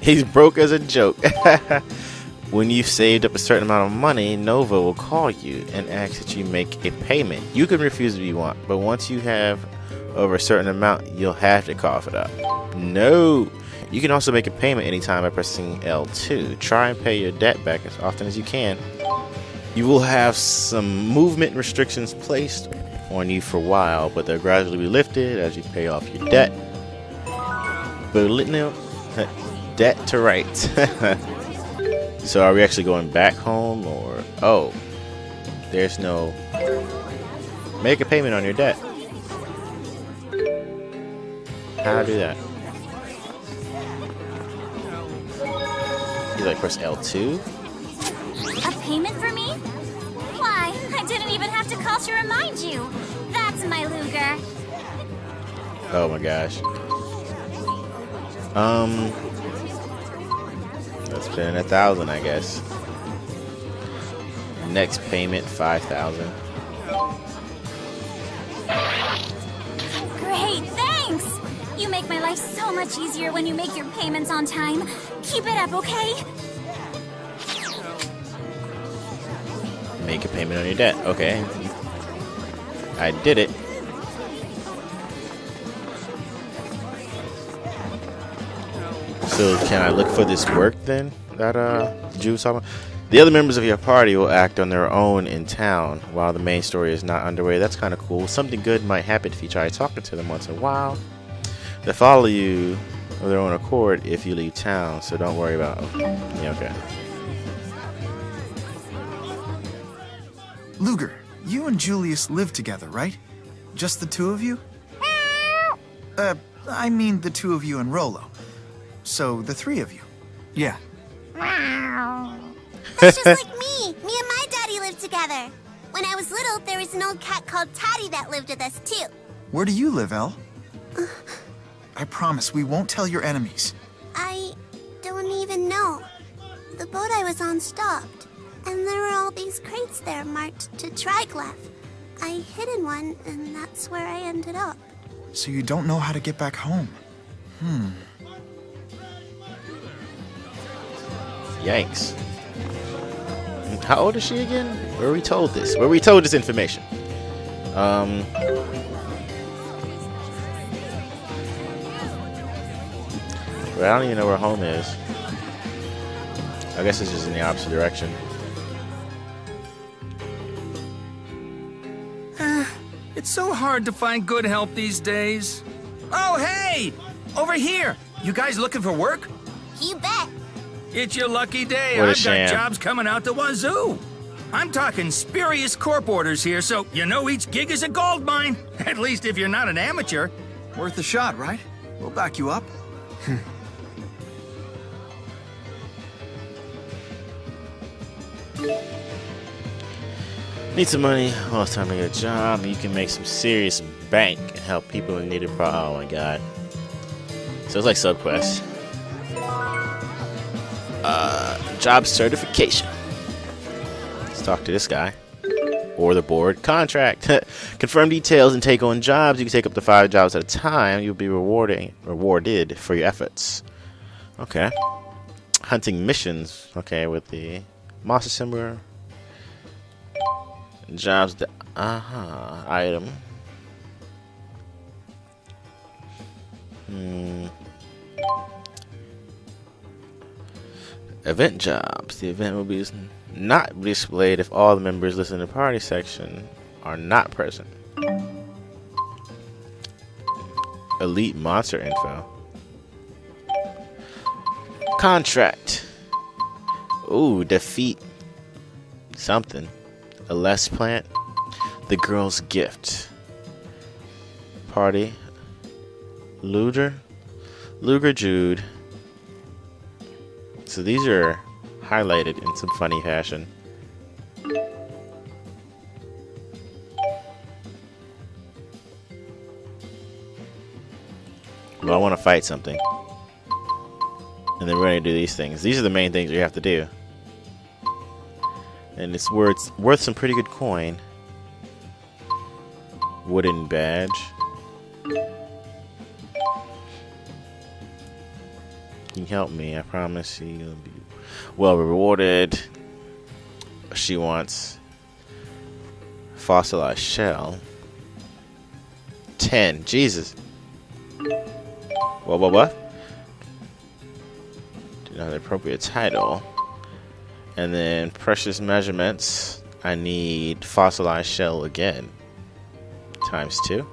He's broke as a joke. When you've saved up a certain amount of money, Nova will call you and ask that you make a payment. You can refuse if you want, but once you have over a certain amount, you'll have to cough it up. No! You can also make a payment anytime by pressing L2. Try and pay your debt back as often as you can. You will have some movement restrictions placed on you for a while, but they'll gradually be lifted as you pay off your debt. But no, debt to rights. So are we actually going back home, or oh, there's no make a payment on your debt? How do that? You like press L2? A payment for me? Why, I didn't even have to call to remind you. That's my Ludger. Oh my gosh. Let's spend 1,000, I guess. Next payment, 5,000. Great, thanks! You make my life so much easier when you make your payments on time. Keep it up, okay? Make a payment on your debt. Okay. I did it. So can I look for this work then that Jude was talking about? The other members of your party will act on their own in town while the main story is not underway. That's kind of cool. Something good might happen if you try talking to them once in a while. They follow you of their own accord if you leave town, so don't worry about it. Yeah, okay. Ludger, you and Julius live together, right? Just the two of you? I mean the two of you and Rollo. So, the three of you. Yeah. That's just like me. Me and my daddy lived together. When I was little, there was an old cat called Taddy that lived with us, too. Where do you live, Elle? I promise we won't tell your enemies. I don't even know. The boat I was on stopped, and there were all these crates there marked to Triglav. I hid in one, and that's where I ended up. So you don't know how to get back home. Yikes. How old is she again? Where are we told this? Where are we told this information? Well, I don't even know where home is. I guess it's just in the opposite direction. It's so hard to find good help these days. Oh, hey! Over here! You guys looking for work? You bet. It's your lucky day. What a I've sham. got jobs coming out the wazoo. I'm talking spurious corp orders here, so you know each gig is a gold mine. At least if you're not an amateur. Worth a shot, right? We'll back you up. Need some money? Well, it's time to get a job. You can make some serious bank and help people in need of oh my god. So it's like subquests. Job certification. Let's talk to this guy. Or the board. Contract. Confirm details and take on jobs. You can take up to 5 jobs at a time. You'll be rewarded for your efforts. Okay. Hunting missions. Okay, with the monster symbol. Jobs. Item. Event jobs. The event will be not displayed if all the members listed in the party section are not present. Elite monster info. Contract. Ooh, defeat something. A less plant. The girl's gift. Party. Ludger Jude. So these are highlighted in some funny fashion. Well, I want to fight something. And then we're going to do these things. These are the main things you have to do. And it's worth some pretty good coin. Wooden badge. Can you help me? I promise you'll be well rewarded. She wants fossilized shell. 10. Jesus. What? Do not have the appropriate title. And then precious measurements. I need fossilized shell again. Times 2.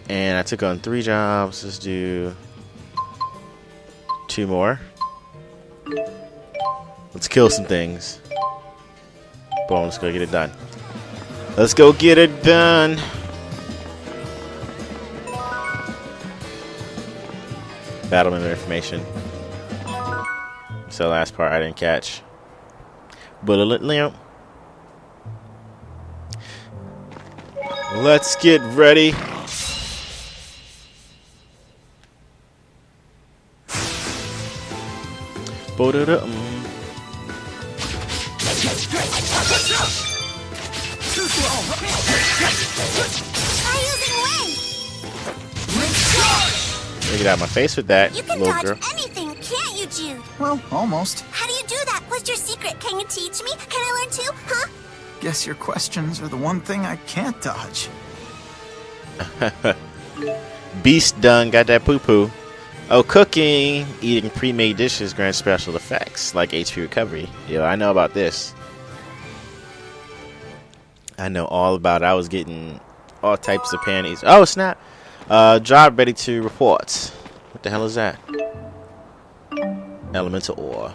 And I took on 3 jobs. Let's do 2 more. Let's kill some things. Boom, let's go get it done. Let's go get it done. Battle member information. So last part I didn't catch. Bullet lamp. Let's get ready. Get out of my face with that, You can little dodge girl. anything, can't you, Jude? Well, almost. How do you do that? What's your secret? Can you teach me? Can I learn too? Huh? Guess your questions are the one thing I can't dodge. Beast done got that poo-poo. Oh, cooking. Eating pre-made dishes grants special effects, like HP recovery. Yo, I know about this. I know all about it. I was getting all types of panties. Oh, snap. Job ready to report. What the hell is that? Elemental ore.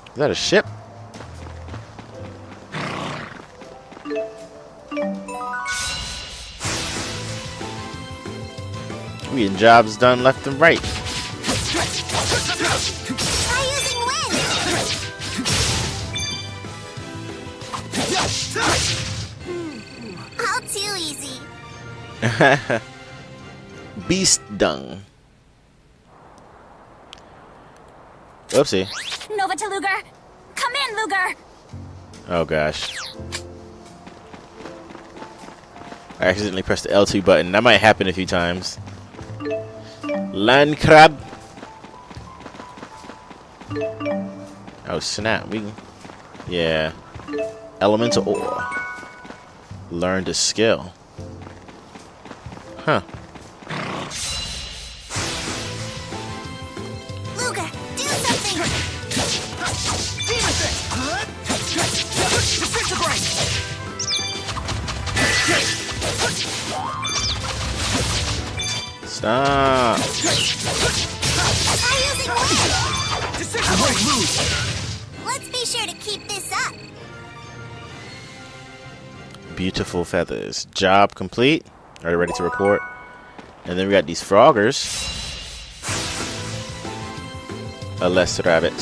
Is that a ship? We getting jobs done left and right. Try using wind. All too easy. Beast dung. Oopsie. Nova to Ludger. Come in, Ludger. Oh gosh. I accidentally pressed the L2 button. That might happen a few times. Land crab. Oh snap. Yeah. Elemental ore. Learned a skill. Huh. Ludger, do something. Stop. Try using wind. I won't lose. Let's be sure to keep this up. Beautiful feathers. Job complete. Are you ready to report? And then we got these froggers. A less rabbit.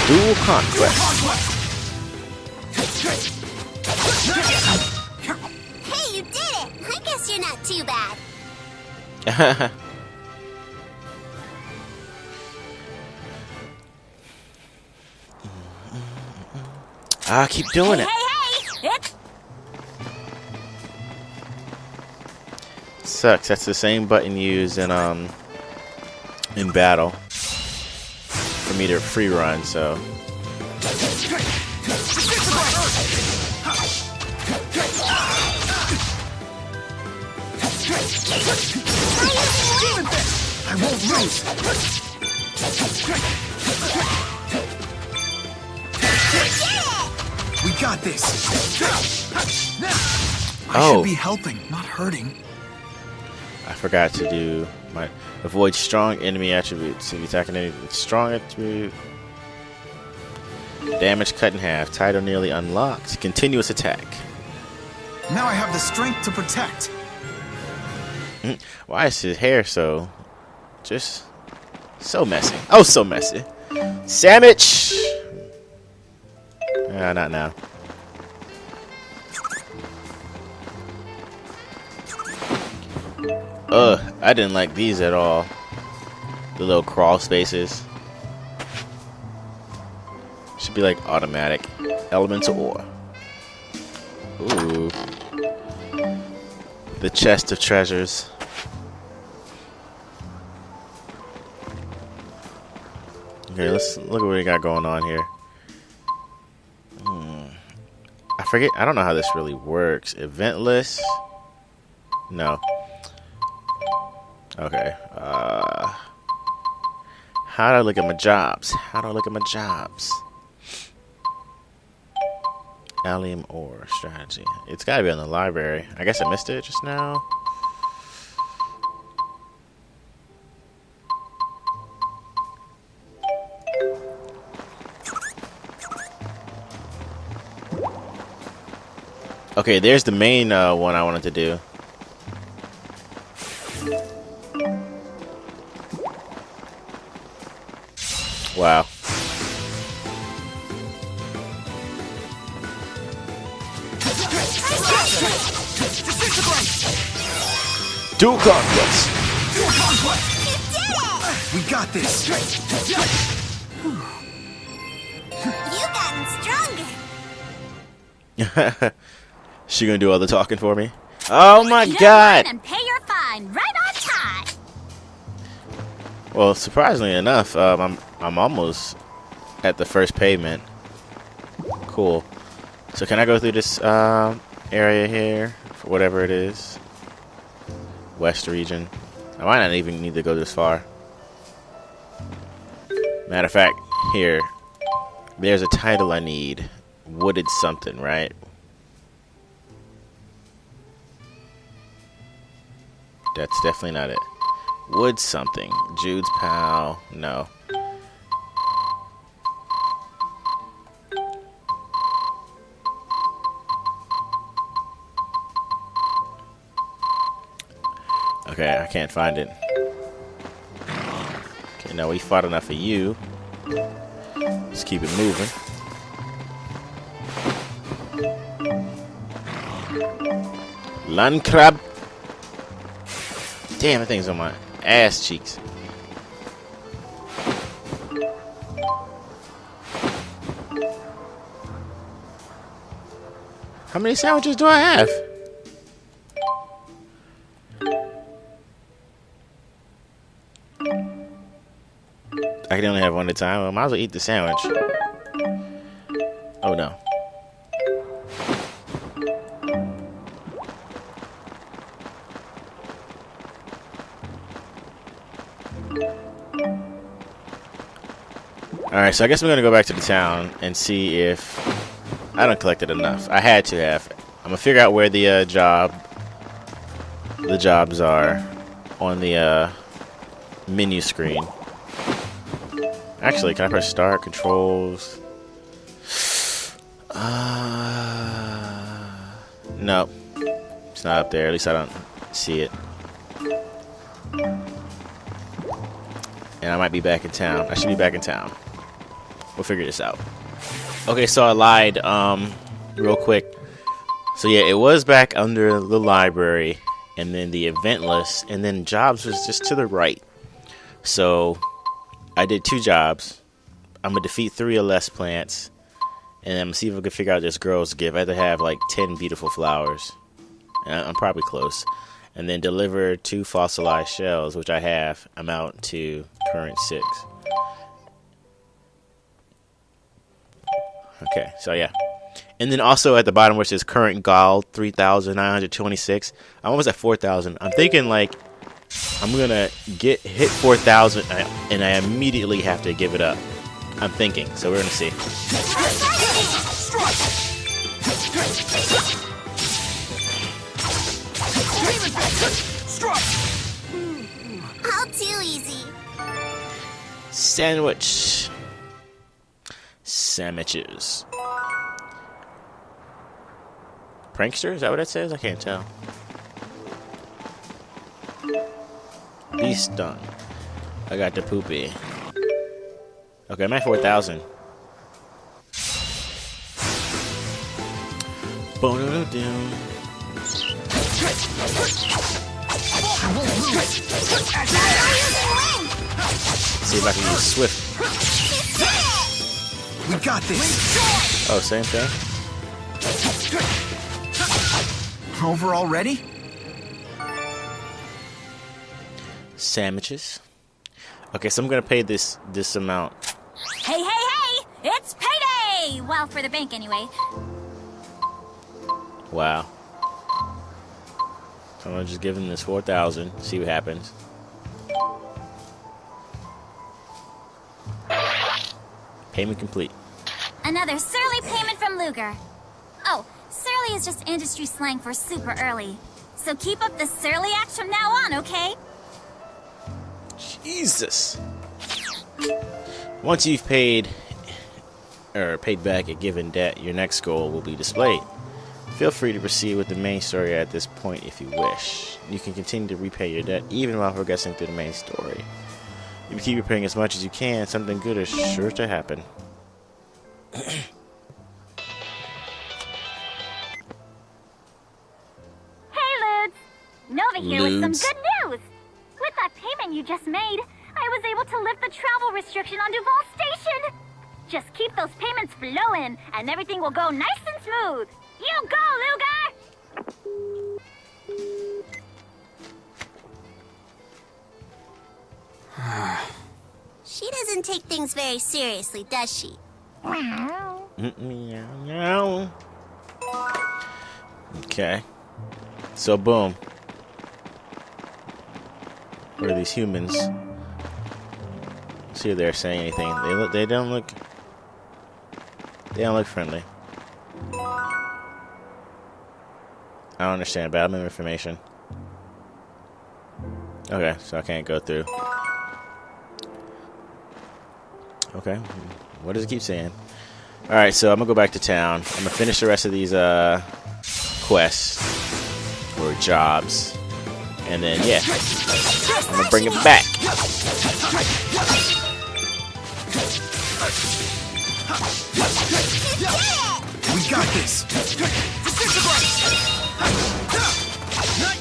Dual conquest. Hey, you did it! I guess you're not too bad. Keep doing it. Hey! Sucks. That's the same button used in battle for me to free run. So I won't lose. We got this. I should be helping, not hurting. I forgot to do my avoid strong enemy attributes. If you attack an enemy with strong attribute, damage cut in half. Title nearly unlocked. Continuous attack. Now I have the strength to protect. Why is his hair so just so messy? Oh, so messy. Sandwich. Not now. I didn't like these at all. The little crawl spaces. Should be like automatic. Elemental ore. Ooh. The chest of treasures. Okay, let's look at what we got going on here. I forget. I don't know how this really works. Event list? No. Okay. How do I look at my jobs? Allium ore strategy. It's gotta be on the library. I guess I missed it just now. Okay, there's the main one I wanted to do. Wow. Dual conquest. We got this. You've gotten stronger. She gonna do all the talking for me? Oh my You god! and pay your fine right on time. Well, surprisingly enough, I'm almost at the first payment. Cool. So can I go through this area here for whatever it is? West region. I might not even need to go this far. Matter of fact, here. There's a title I need. Wooded something, right? That's definitely not it. Wood something. Jude's pal. No. Okay, I can't find it. Okay, now we fought enough of you. Let's keep it moving. Land crab. Damn, that thing's on my ass cheeks. How many sandwiches do I have? I can only have one at a time. Well, I might as well eat the sandwich. Oh no. Alright, so I guess I'm gonna go back to the town and see if I don't collected enough. I had to have. I'm gonna figure out where the jobs are on the menu screen. Actually, can I press start? Controls? No. It's not up there. At least I don't see it. And I might be back in town. I should be back in town. We'll figure this out. Okay, so I lied real quick. So yeah, it was back under the library, and then the event list, and then jobs was just to the right. So I did 2 jobs. I'm gonna defeat 3 or less plants, and I'm gonna see if I can figure out this girl's gift. I have to have like 10 beautiful flowers, and I'm probably close. And then deliver 2 fossilized shells, which I have. I'm out to current 6. Okay, so yeah. And then also at the bottom where it says current gold 3,926. I'm almost at 4,000. I'm thinking like I'm gonna hit 4,000 and I immediately have to give it up. I'm thinking, so we're gonna see. All too easy. Sandwich. Sandwiches. Prankster? Is that what it says? I can't tell. Beast stung. I got the poopy. Okay, I'm at 4,000. See if I can use Swift. We got this. Oh, same thing? Over already? Sandwiches. Okay, so I'm gonna pay this amount. Hey, hey, hey! It's payday! Well, for the bank anyway. Wow. So I'm gonna just give him this 4,000. See what happens. Payment complete. Another surly payment from Ludger. Oh, surly is just industry slang for super early. So keep up the surly acts from now on, okay? Jesus. Once you've paid back a given debt, your next goal will be displayed. Feel free to proceed with the main story at this point if you wish. You can continue to repay your debt even while progressing through the main story. If you keep repaying as much as you can, something good is sure to happen. Hey, Ludes! Nova here with some Ludes. good news! With that payment you just made, I was able to lift the travel restriction on Duval Station! Just keep those payments flowing, and everything will go nice and smooth! You go, Luger! She doesn't take things very seriously, does she? Meow. Okay. So boom. What are these humans? See if they're saying anything. They don't look friendly. I don't understand. Battle information. Okay, so I can't go through. Okay, what does it keep saying? Alright, so I'm gonna go back to town. I'm gonna finish the rest of these quests or jobs. And then, yeah, I'm gonna bring it back. We got this.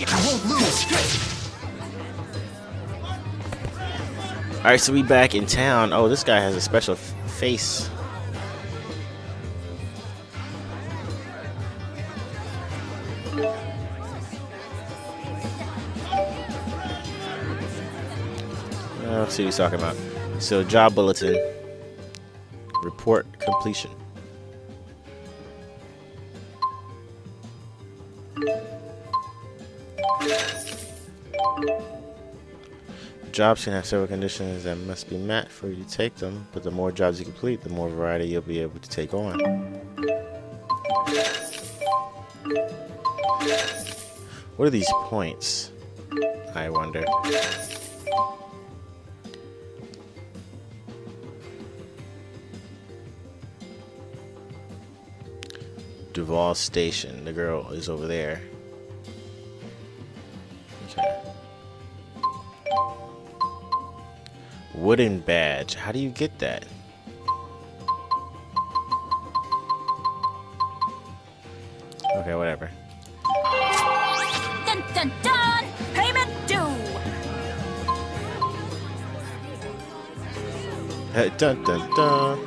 I won't lose. Alright, so we back in town. Oh, this guy has a special face. Let's see what he's talking about. So, job bulletin. Report completion. Jobs can have several conditions that must be met for you to take them, but the more jobs you complete, the more variety you'll be able to take on. What are these points? I wonder. Duval Station. The girl is over there. Okay. Wooden badge. How do you get that? Okay, whatever. Dun dun dun! Payment due! Dun dun dun.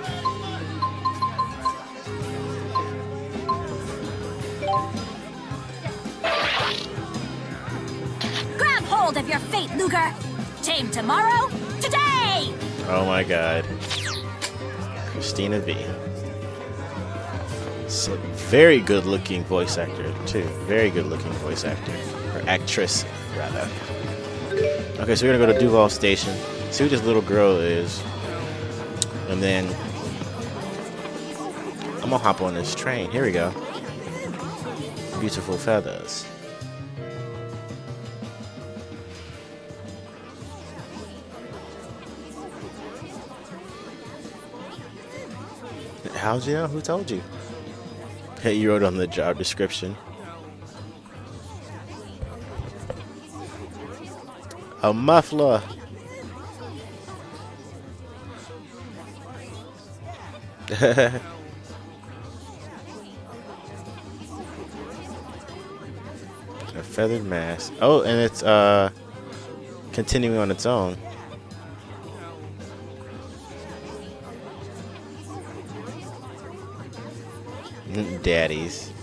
Grab hold of your fate, Ludger! Tame tomorrow, today! Oh my god. Christina V. So, very good looking voice actor, too. Very good looking voice actor. Or actress, rather. Okay, so we're gonna go to Duval Station. See who this little girl is. And then I'm gonna hop on this train. Here we go. Beautiful feathers. How'd you know? Who told you? Hey, you wrote on the job description. A muffler. A feathered mask. Oh, and it's continuing on its own. Daddies.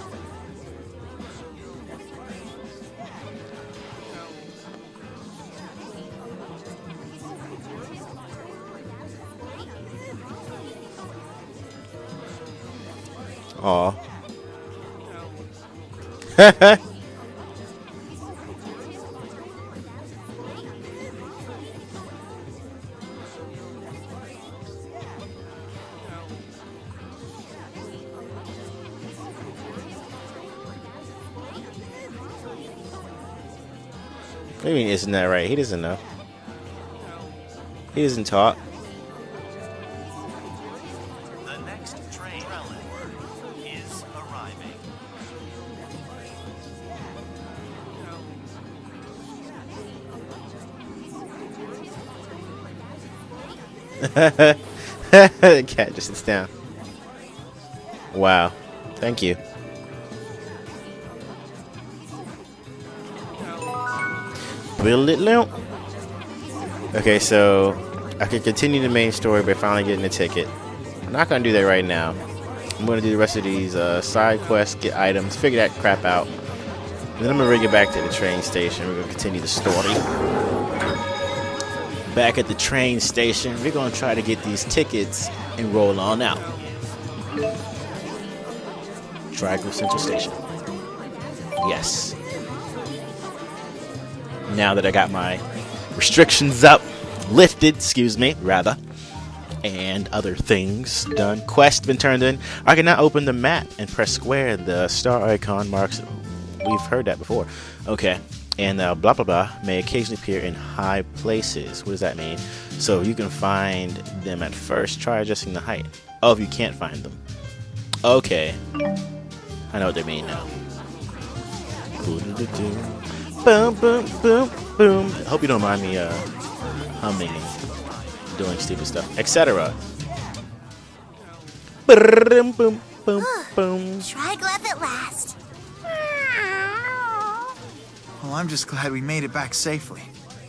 Aw. Maybe isn't that right? He doesn't know. He isn't taught. The next train is arriving. The cat just sits down. Wow. Thank you. Build it now. Okay, so I could continue the main story by finally getting a ticket. I'm not gonna do that right now. I'm gonna do the rest of these side quests, get items, figure that crap out. And then I'm gonna bring it back to the train station. We're gonna continue the story. Back at the train station, we're gonna try to get these tickets and roll on out. Triangle Central Station. Yes. Now that I got my restrictions lifted, excuse me, rather, and other things done, quest been turned in, I can now open the map and press square. The star icon marks, we've heard that before. Okay, and blah blah blah may occasionally appear in high places. What does that mean? So you can find them at first. Try adjusting the height. Oh, if you can't find them. Okay, I know what they mean now. Boom, boom, boom, boom. I hope you don't mind me humming and doing stupid stuff, etc. Boom, boom, boom, boom. Triglav at last. Well, I'm just glad we made it back safely.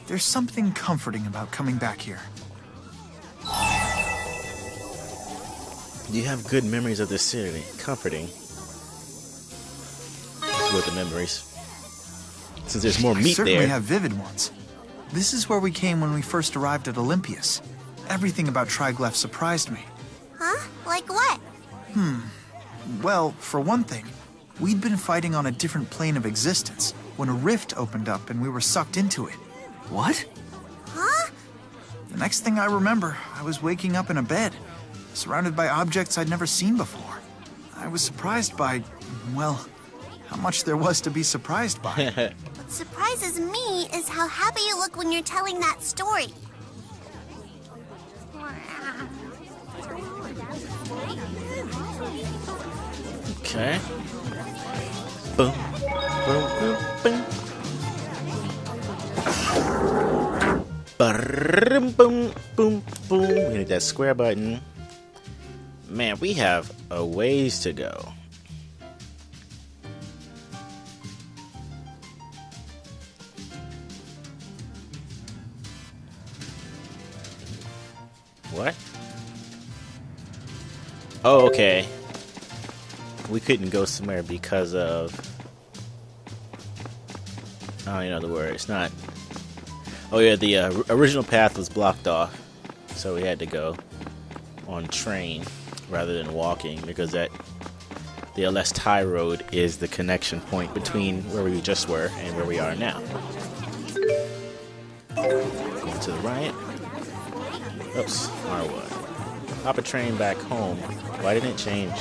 There's something comforting about coming back here. You have good memories of this city. Comforting. It's worth the memories. Since there's more I meat certainly there. have vivid ones. This is where we came when we first arrived at Olympias. Everything about Triglav surprised me. Huh? Like what? Well, for one thing, we'd been fighting on a different plane of existence when a rift opened up and we were sucked into it. What? Huh? The next thing I remember, I was waking up in a bed, surrounded by objects I'd never seen before. I was surprised by, well, how much there was to be surprised by. What surprises me is how happy you look when you're telling that story. Okay. Boom, boom, boom, boom. Boom, boom, boom, boom. Hit that square button. Man, we have a ways to go. What? Oh, okay. We couldn't go somewhere because of... I don't even know the word. It's not... Oh yeah, the original path was blocked off. So we had to go on train rather than walking because that... The Alest High Road is the connection point between where we just were and where we are now. Going to the right. Oops, R1. Hop a train back home. Why didn't it change?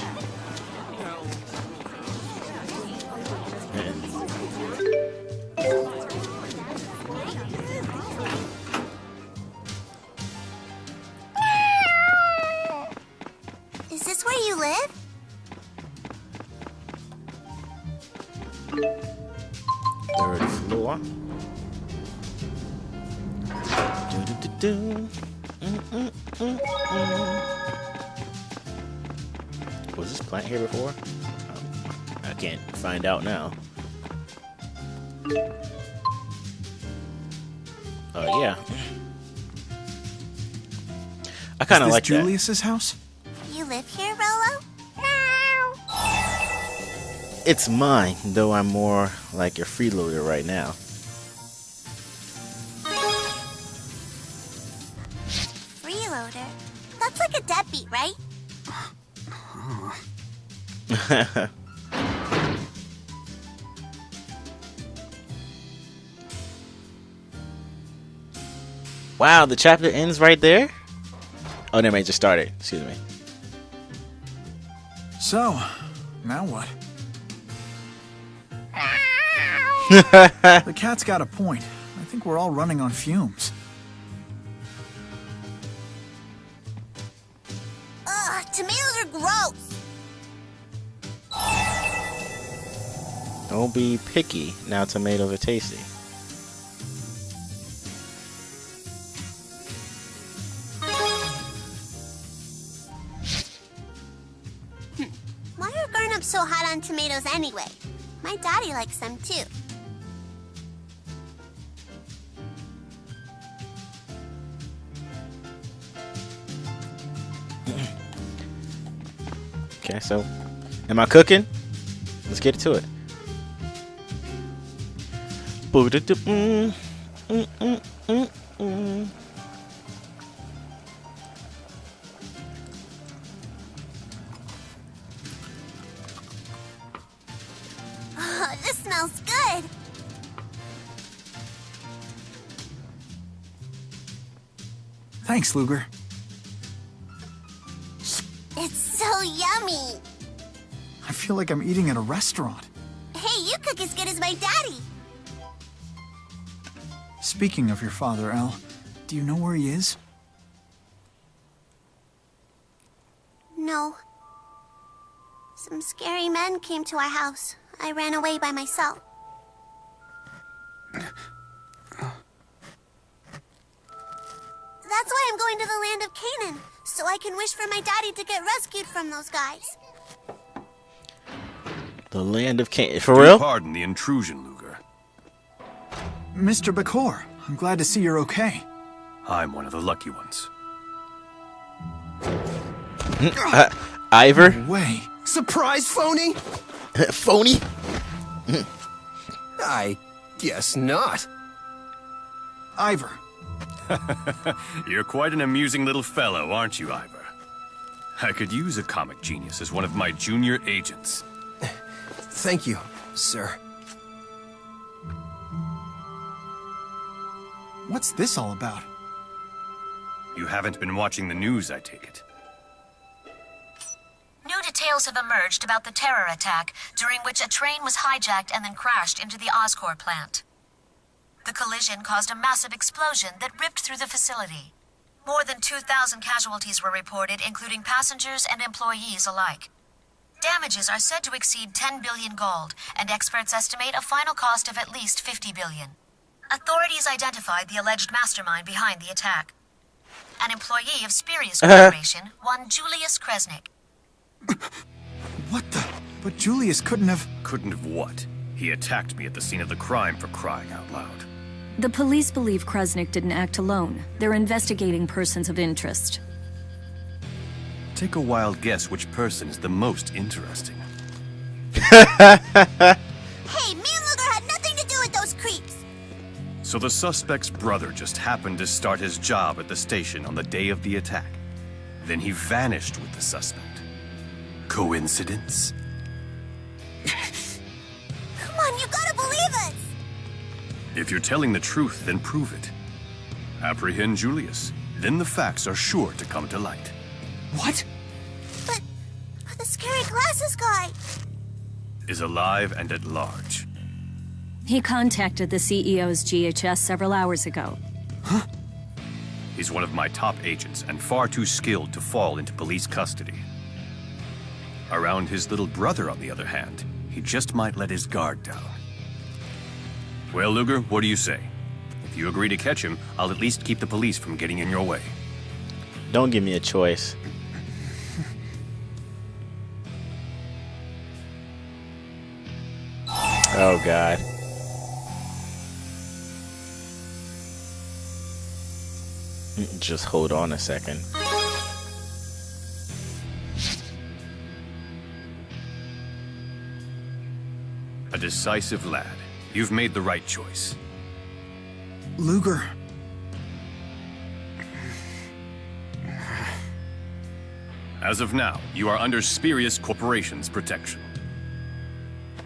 Is this where you live? Third floor. Do-do-do-do. Was this plant here before? I can't find out now. Oh yeah. I kind of Is like this Julius's house? You live here, Rolo? that. It's mine, though I'm more like your freeloader right now. Freeloader? That's like a deadbeat, right? Wow, the chapter ends right there? Oh, never mind, it just started. Excuse me. So, now what? The cat's got a point. I think we're all running on fumes. Ugh, tomatoes are gross. Don't be picky. Now tomatoes are tasty. Why are grown-ups so hot on tomatoes anyway? My daddy likes them too. Okay, so am I cooking? Let's get to it. Oh, this smells good. Thanks, Ludger. It's so yummy. I feel like I'm eating at a restaurant. Hey, you cook as good as my daddy. Speaking of your father, El, do you know where he is? No. Some scary men came to our house. I ran away by myself. That's why I'm going to the land of Canaan, so I can wish for my daddy to get rescued from those guys. The land of Canaan. For real? Pardon the intrusion, Ludger. Mr. Bakor, I'm glad to see you're okay. I'm one of the lucky ones. Ivor? No way. Surprise, phony? Phony? I guess not. Ivor. You're quite an amusing little fellow, aren't you, Ivor? I could use a comic genius as one of my junior agents. Thank you, sir. What's this all about? You haven't been watching the news, I take it. New details have emerged about the terror attack, during which a train was hijacked and then crashed into the Oscorp plant. The collision caused a massive explosion that ripped through the facility. More than 2,000 casualties were reported, including passengers and employees alike. Damages are said to exceed 10 billion gold, and experts estimate a final cost of at least 50 billion. Authorities identified the alleged mastermind behind the attack. An employee of Spurious Corporation, one Julius Kresnik. What the? But Julius couldn't have... Couldn't have what? He attacked me at the scene of the crime, for crying out loud. The police believe Kresnik didn't act alone. They're investigating persons of interest. Take a wild guess which person is the most interesting. Hey, me and Ludger had nothing to do with those creeps. So the suspect's brother just happened to start his job at the station on the day of the attack. Then he vanished with the suspect. Coincidence? Come on, you gotta believe us. If you're telling the truth, then prove it. Apprehend Julius. Then the facts are sure to come to light. What? But the scary glasses guy. Is alive and at large. He contacted the CEO's GHS several hours ago. He's one of my top agents and far too skilled to fall into police custody. Around his little brother, on the other hand, he just might let his guard down. Well, Ludger, what do you say? If you agree to catch him, I'll at least keep the police from getting in your way. Don't give me a choice. Oh, God. Just hold on a second. A decisive lad. You've made the right choice. Ludger. As of now, you are under Spurious Corporation's protection.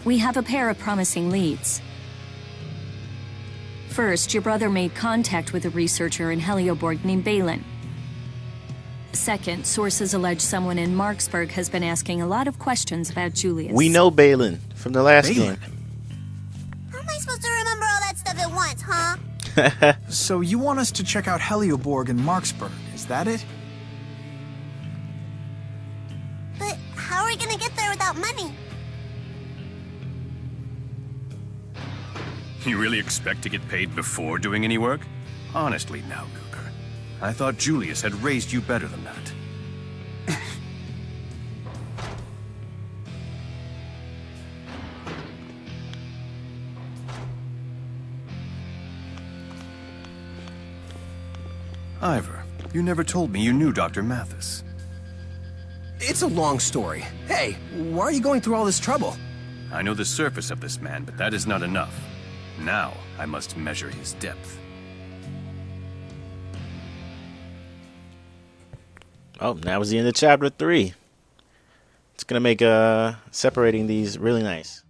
We have a pair of promising leads. First, your brother made contact with a researcher in Helioborg named Balin. Second, sources allege someone in Marksburg has been asking a lot of questions about Julius. We know Balin from the last Balin? game. How am I supposed to remember all that stuff at once, huh? So you want us to check out Helioborg and Marksburg, is that it? But how are we gonna get there without money? You really expect to get paid before doing any work? Honestly now, Luger. I thought Julius had raised you better than that. Ivor, you never told me you knew Dr. Mathis. It's a long story. Hey, why are you going through all this trouble? I know the surface of this man, but that is not enough. Now, I must measure his depth. Oh, that was the end of chapter 3. It's gonna make separating these really nice.